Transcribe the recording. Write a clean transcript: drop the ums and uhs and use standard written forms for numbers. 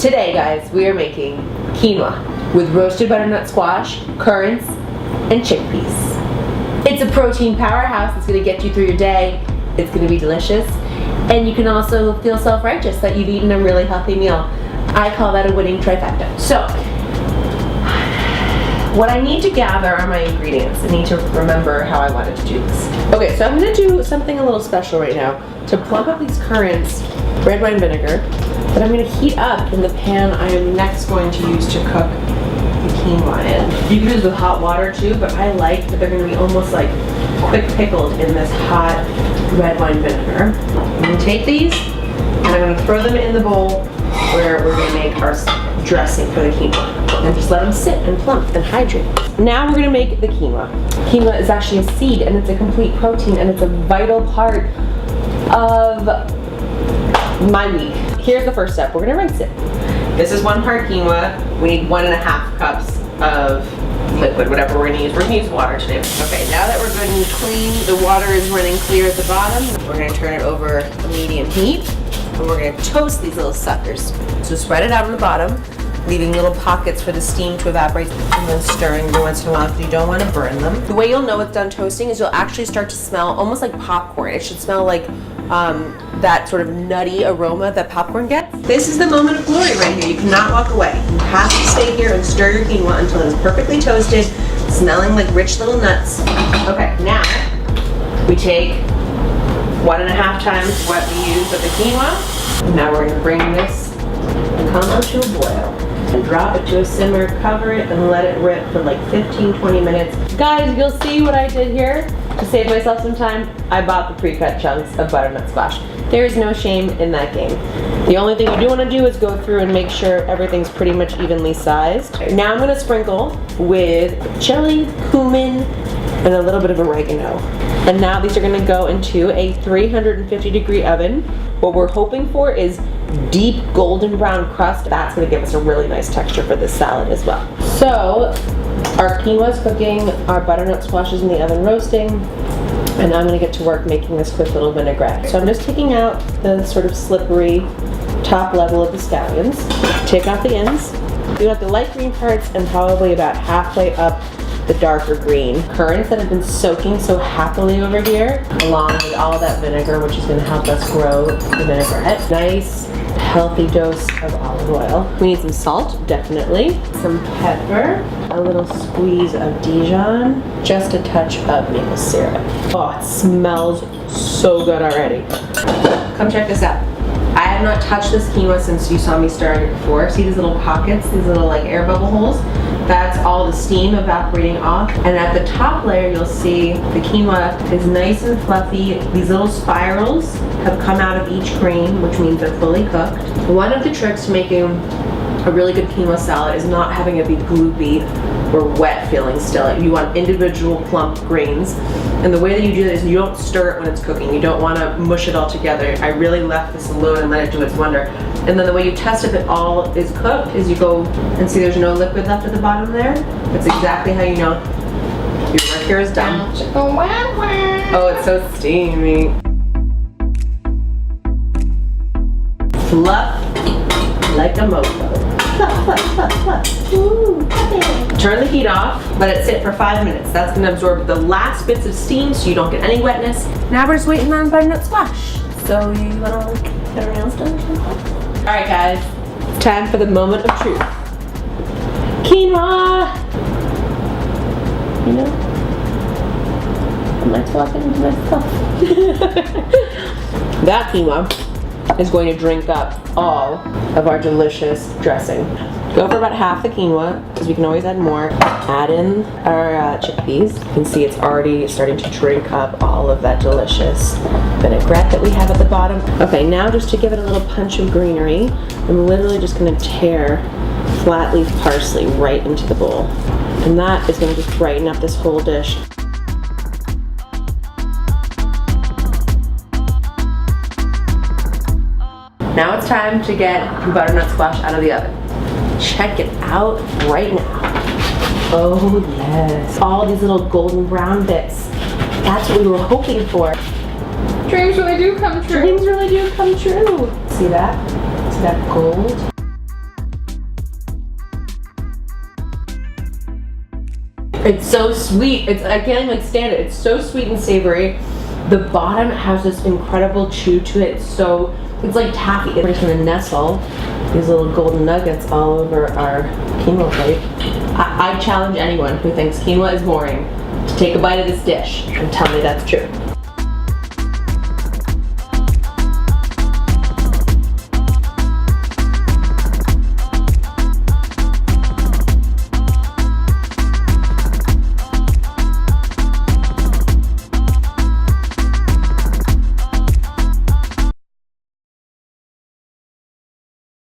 Today, guys, we are making quinoa with roasted butternut squash, currants, and chickpeas. It's a protein powerhouse. It's gonna get you through your day. It's gonna be delicious. And you can also feel self-righteous that you've eaten a really healthy meal. I call that a winning trifecta. So, what I need to gather are my ingredients. I need to remember how I wanted to do this. Okay, so I'm gonna do something a little special right now. To plump up these currants, red wine vinegar, that I'm gonna heat up in the pan I am next going to use to cook the quinoa in. You can use with hot water too, but I like that they're gonna be almost like quick pickled in this hot red wine vinegar. I'm gonna take these and I'm gonna throw them in the bowl where we're gonna make our dressing for the quinoa. And just let them sit and plump and hydrate. Now we're gonna make the quinoa. Quinoa is actually a seed and it's a complete protein and it's a vital part of my week. Here's the first step. We're gonna rinse it. This is 1 part quinoa. We need 1.5 cups of liquid, whatever we're gonna use. We're gonna use water today. Okay, now that we're good and clean, the water is running clear at the bottom. We're gonna turn it over a medium heat and we're gonna toast these little suckers. So spread it out on the bottom, leaving little pockets for the steam to evaporate, and then stirring every once in a while because you don't want to burn them. The way you'll know it's done toasting is you'll actually start to smell almost like popcorn. It should smell like that sort of nutty aroma that popcorn gets. This is the moment of glory right here. You cannot walk away. You have to stay here and stir your quinoa until it is perfectly toasted, smelling like rich little nuts. Okay, now we take 1.5 times what we used with the quinoa. Now we're going to bring this and come up to a boil. And drop it to a simmer, cover it, and let it rip for like 15-20 minutes. Guys, you'll see what I did here. To save myself some time, I bought the pre-cut chunks of butternut squash. There is no shame in that game. The only thing you do want to do is go through and make sure everything's pretty much evenly sized. Now I'm going to sprinkle with chili, cumin, and a little bit of oregano. And now these are going to go into a 350-degree oven. What we're hoping for is deep golden brown crust. That's going to give us a really nice texture for this salad as well. So our quinoa is cooking, our butternut squash is in the oven roasting, and I'm going to get to work making this quick little vinaigrette. So I'm just taking out the sort of slippery top level of the scallions. Take off the ends. You want the light green parts and probably about halfway up the darker green. Currants that have been soaking so happily over here, along with all of that vinegar, which is going to help us grow the vinaigrette. Nice, healthy dose of olive oil. We need some salt, definitely. Some pepper, a little squeeze of Dijon, just a touch of maple syrup. Oh, it smells so good already. Come check this out. I have not touched this quinoa since you saw me stirring it before. See these little pockets, these little like air bubble holes? That's all the steam evaporating off. And at the top layer, you'll see the quinoa is nice and fluffy. These little spirals have come out of each grain, which means they're fully cooked. One of the tricks to making a really good quinoa salad is not having it be gloopy or wet feeling still. You want individual plump grains. And the way that you do this is you don't stir it when it's cooking. You don't want to mush it all together. I really left this alone and let it do its wonder. And then the way you test if it all is cooked is you go and see there's no liquid left at the bottom there. That's exactly how you know your work here is done. Oh, it's so steamy. Fluff like a mofo. Ooh, turn the heat off, let it sit for 5 minutes. That's going to absorb the last bits of steam so you don't get any wetness. Now we're just waiting on butternut squash. So you want to get our nails done? Alright guys, it's time for the moment of truth. Quinoa! You know? I'm like talking to myself. That quinoa is going to drink up all of our delicious dressing. Go for about half the quinoa, because we can always add more. Add in our chickpeas. You can see it's already starting to drink up all of that delicious vinaigrette that we have at the bottom. Okay, now just to give it a little punch of greenery, I'm literally just going to tear flat leaf parsley right into the bowl. And that is going to just brighten up this whole dish. Now it's time to get the butternut squash out of the oven. Check it out right now. Oh yes. All these little golden brown bits. That's what we were hoping for. Dreams really do come true. Dreams really do come true. See that? See that gold? It's so sweet. I can't even stand it. It's so sweet and savory. The bottom has this incredible chew to it. It's like taffy. We're just gonna nestle these little golden nuggets all over our quinoa plate. I challenge anyone who thinks quinoa is boring to take a bite of this dish and tell me that's true.